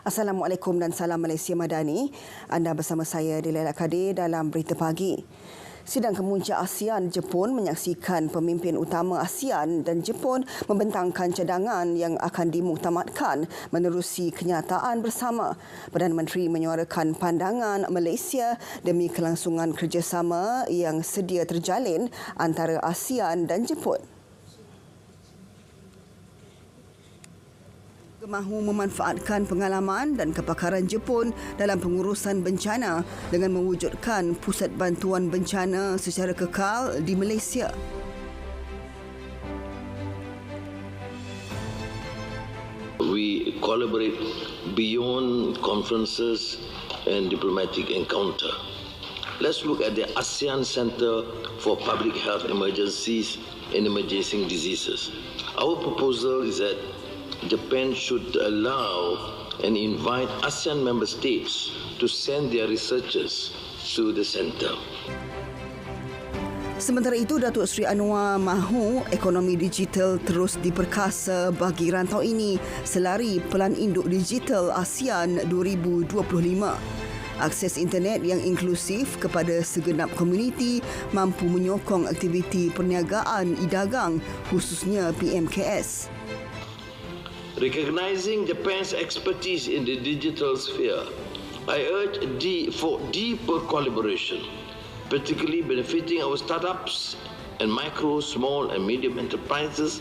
Assalamualaikum dan salam Malaysia Madani. Anda bersama saya Dilaila Kadir dalam Berita Pagi. Sidang Kemuncak ASEAN Jepun menyaksikan pemimpin utama ASEAN dan Jepun membentangkan cadangan yang akan dimuktamadkan menerusi kenyataan bersama. Perdana Menteri menyuarakan pandangan Malaysia demi kelangsungan kerjasama yang sedia terjalin antara ASEAN dan Jepun. Mahu memanfaatkan pengalaman dan kepakaran Jepun dalam pengurusan bencana dengan mewujudkan pusat bantuan bencana secara kekal di Malaysia. We collaborate beyond conferences and diplomatic encounter. Let's look at the ASEAN Center for Public Health Emergencies and Emerging Diseases. Our proposal is that Japan should allow and invite ASEAN member states to send their researchers to the centre. Sementara itu, Datuk Seri Anwar mahu ekonomi digital terus diperkasa bagi rantau ini selari Pelan Induk Digital ASEAN 2025. Akses internet yang inklusif kepada segenap komuniti mampu menyokong aktiviti perniagaan e-dagang khususnya PMKS. Recognizing Japan's expertise in the digital sphere, I urge for deeper collaboration, particularly benefiting our startups and micro, small and medium enterprises.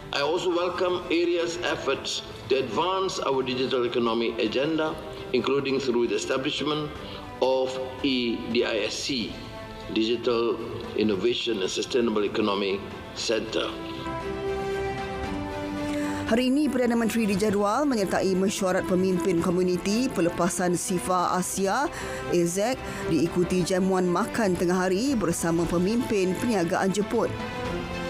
I also welcome areas' efforts to advance our digital economy agenda, including through the establishment of EDISC, Digital Innovation and Sustainable Economy Centre. Hari ini, Perdana Menteri dijadual menyertai mesyuarat pemimpin komuniti pelepasan SIFA Asia (AZEC) diikuti jamuan makan tengah hari bersama pemimpin perniagaan Jepun.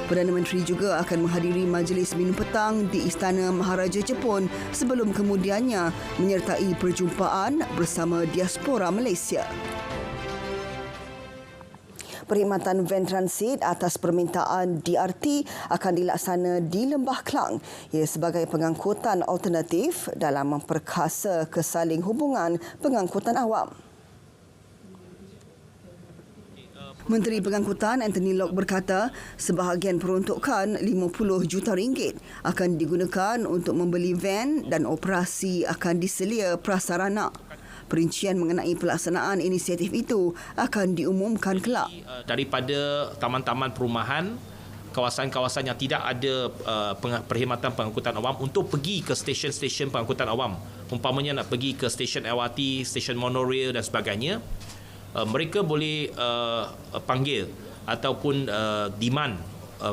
Perdana Menteri juga akan menghadiri majlis minum petang di Istana Maharaja Jepun sebelum kemudiannya menyertai perjumpaan bersama diaspora Malaysia. Perkhidmatan van transit atas permintaan DRT akan dilaksana di Lembah Klang ia sebagai pengangkutan alternatif dalam memperkasa kesaling hubungan pengangkutan awam. Menteri Pengangkutan Anthony Loke berkata sebahagian peruntukan RM50 juta akan digunakan untuk membeli van dan operasi akan diselia prasarana. Perincian mengenai pelaksanaan inisiatif itu akan diumumkan kelak. Daripada taman-taman perumahan, kawasan-kawasan yang tidak ada perkhidmatan pengangkutan awam untuk pergi ke stesen-stesen pengangkutan awam. Umpamanya nak pergi ke stesen LRT, stesen monorail dan sebagainya, mereka boleh panggil ataupun demand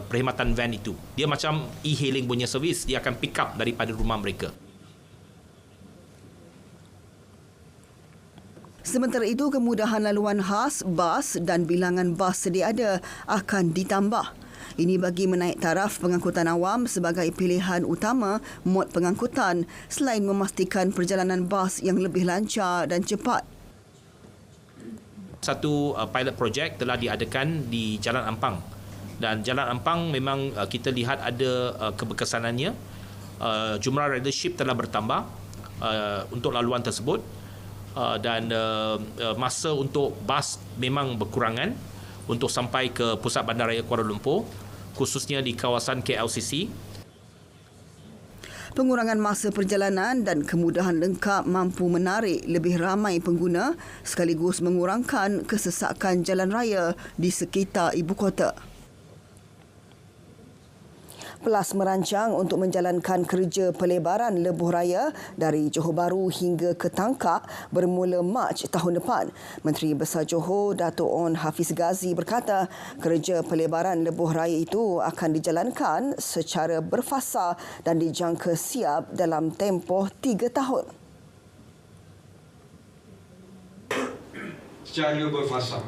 perkhidmatan van itu. Dia macam e-hailing punya servis, dia akan pick up daripada rumah mereka. Sementara itu, kemudahan laluan khas, bas dan bilangan bas sedia ada akan ditambah. Ini bagi menaik taraf pengangkutan awam sebagai pilihan utama mod pengangkutan selain memastikan perjalanan bas yang lebih lancar dan cepat. Satu pilot project telah diadakan di Jalan Ampang. Dan Jalan Ampang memang kita lihat ada keberkesanannya. Jumlah ridership telah bertambah untuk laluan tersebut. Dan masa untuk bas memang berkurangan untuk sampai ke pusat bandaraya Kuala Lumpur, khususnya di kawasan KLCC. Pengurangan masa perjalanan dan kemudahan lengkap mampu menarik lebih ramai pengguna sekaligus mengurangkan kesesakan jalan raya di sekitar ibu kota. Pelas merancang untuk menjalankan kerja pelebaran lebuh raya dari Johor Bahru hingga ke Tangkak bermula Mac tahun depan. Menteri Besar Johor, Dato' On Hafiz Ghazi berkata kerja pelebaran lebuh raya itu akan dijalankan secara berfasa dan dijangka siap dalam tempoh 3 tahun. Secara berfasa.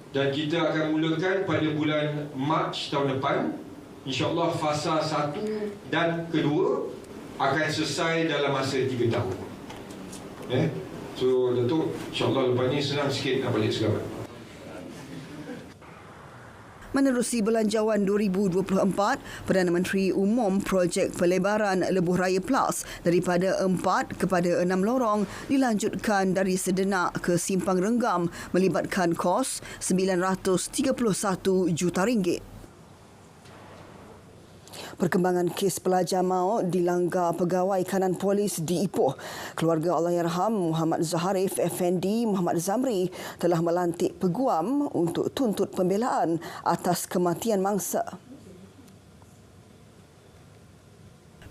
Dan kita akan mulakan pada bulan Mac tahun depan. InsyaAllah fasa 1 dan kedua akan selesai dalam masa 3 tahun. So, Datuk, insyaAllah lepas ni senang sikit nak balik Segabat. Menerusi Belanjawan 2024, Perdana Menteri umum projek pelebaran Lebuh Raya Plus daripada 4 kepada 6 lorong dilanjutkan dari Sedenak ke Simpang Renggam melibatkan kos RM931 juta. Perkembangan kes pelajar maut dilanggar pegawai kanan polis di Ipoh. Keluarga Allahyarham Muhammad Zaharif Effendi Muhammad Zamri telah melantik peguam untuk tuntut pembelaan atas kematian mangsa.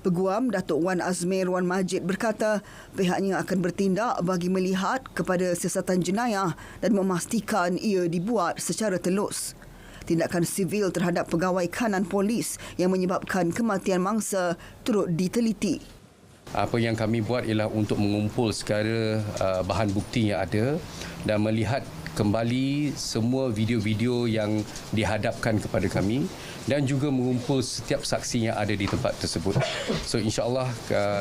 Peguam Datuk Wan Azmir Wan Majid berkata pihaknya akan bertindak bagi melihat kepada siasatan jenayah dan memastikan ia dibuat secara telus. Tindakan sivil terhadap pegawai kanan polis yang menyebabkan kematian mangsa turut diteliti. Apa yang kami buat ialah untuk mengumpul segala bahan bukti yang ada dan melihat kembali semua video-video yang dihadapkan kepada kami dan juga mengumpul setiap saksi yang ada di tempat tersebut. So insya-Allah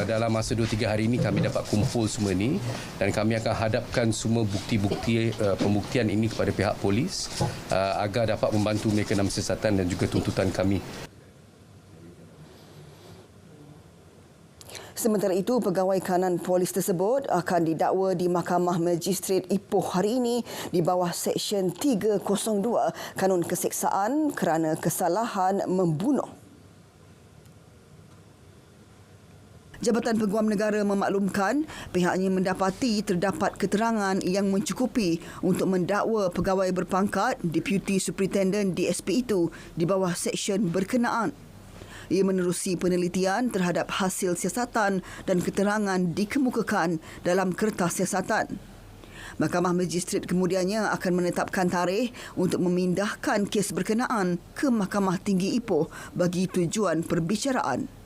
dalam masa 2-3 hari ini kami dapat kumpul semua ini dan kami akan hadapkan semua bukti-bukti pembuktian ini kepada pihak polis agar dapat membantu mereka dalam siasatan dan juga tuntutan kami. Sementara itu, pegawai kanan polis tersebut akan didakwa di Mahkamah Magistrate Ipoh hari ini di bawah Seksyen 302 Kanun Keseksaan kerana kesalahan membunuh. Jabatan Peguam Negara memaklumkan pihaknya mendapati terdapat keterangan yang mencukupi untuk mendakwa pegawai berpangkat Deputy Superintendent DSP itu di bawah seksyen berkenaan. Ia menerusi penelitian terhadap hasil siasatan dan keterangan dikemukakan dalam kertas siasatan. Mahkamah Magistrate kemudiannya akan menetapkan tarikh untuk memindahkan kes berkenaan ke Mahkamah Tinggi Ipoh bagi tujuan perbicaraan.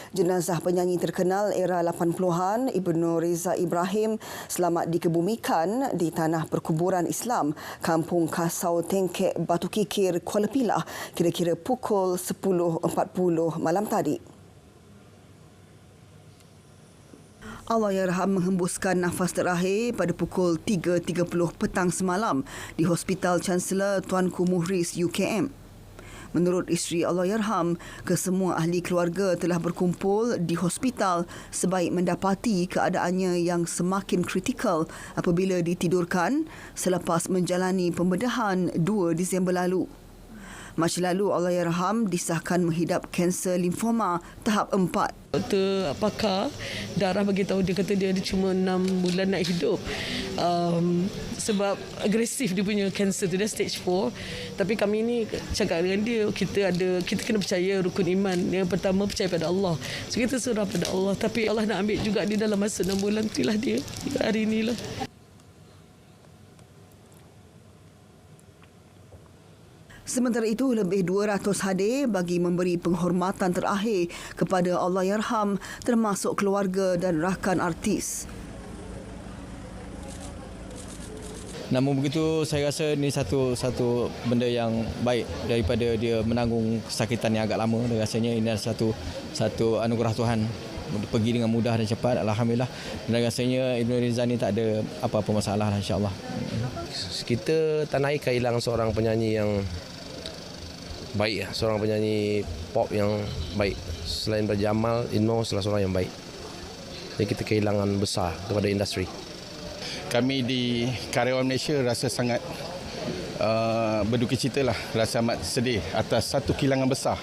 Jenazah penyanyi terkenal era 80-an Ibnu Reza Ibrahim selamat dikebumikan di tanah perkuburan Islam Kampung Kasau Tengkek Batu Kikir Kuala Pilah kira-kira pukul 10.40 malam tadi. Allahyarham menghembuskan nafas terakhir pada pukul 3.30 petang semalam di Hospital Chancellor Tuanku Muhriz UKM. Menurut isteri Allahyarham, kesemua ahli keluarga telah berkumpul di hospital sebaik mendapati keadaannya yang semakin kritikal apabila ditidurkan selepas menjalani pembedahan 2 Disember lalu. Mac lalu Allahyarham disahkan menghidap kanser limfoma tahap 4. Doktor pakar darah bagi tahu dia kata dia ada cuma 6 bulan nak hidup. Sebab agresif dia punya kanser tu, dia stage 4. Tapi kami ni cakap dengan dia kita kena percaya rukun iman. Yang pertama percaya pada Allah. So kita surah pada Allah, tapi Allah nak ambil juga dia dalam masa 6 bulan itulah dia hari inilah. Sementara itu, lebih 200 hadir bagi memberi penghormatan terakhir kepada Allahyarham termasuk keluarga dan rakan artis. Namun begitu, saya rasa ini satu benda yang baik daripada dia menanggung kesakitan yang agak lama. Dan rasanya ini adalah satu anugerah Tuhan. Pergi dengan mudah dan cepat, alhamdulillah. Dan rasanya Ibnu Reza ni tak ada apa-apa masalah, insya-Allah. Kita tak nak kehilangan seorang penyanyi yang baik, seorang penyanyi pop yang baik. Selain Jamal, Inno salah seorang yang baik. Jadi kita kehilangan besar kepada industri. Kami di karyawan Malaysia rasa sangat berdukacita lah, rasa amat sedih atas satu kehilangan besar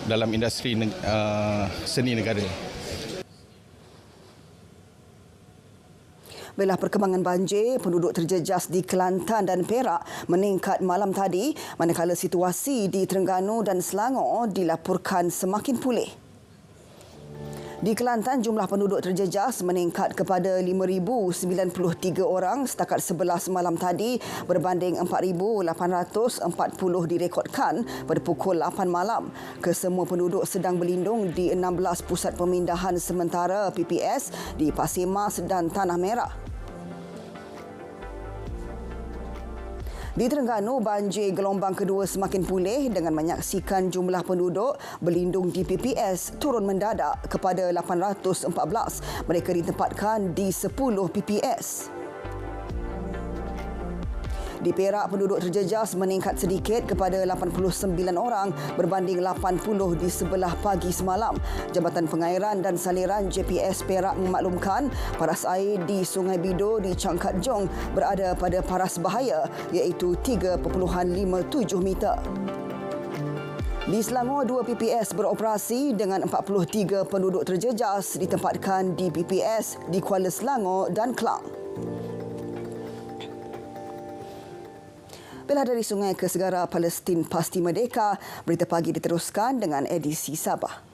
dalam industri seni negara. Belah perkembangan banjir, penduduk terjejas di Kelantan dan Perak meningkat malam tadi, manakala situasi di Terengganu dan Selangor dilaporkan semakin pulih. Di Kelantan, jumlah penduduk terjejas meningkat kepada 5,093 orang setakat 11 malam tadi berbanding 4,840 direkodkan pada pukul 8 malam. Kesemua penduduk sedang berlindung di 16 pusat pemindahan sementara PPS di Pasir Mas dan Tanah Merah. Di Terengganu, banjir gelombang kedua semakin pulih dengan menyaksikan jumlah penduduk berlindung di PPS turun mendadak kepada 814. Mereka ditempatkan di 10 PPS. Di Perak, penduduk terjejas meningkat sedikit kepada 89 orang berbanding 80 di sebelah pagi semalam. Jabatan Pengairan dan Saliran JPS Perak memaklumkan paras air di Sungai Bido di Cangkat Jong berada pada paras bahaya iaitu 3.57 meter. Di Selangor, 2 PPS beroperasi dengan 43 penduduk terjejas ditempatkan di PPS di Kuala Selangor dan Klang. Belah dari sungai ke segara Palestin pasti merdeka, berita pagi diteruskan dengan edisi Sabah.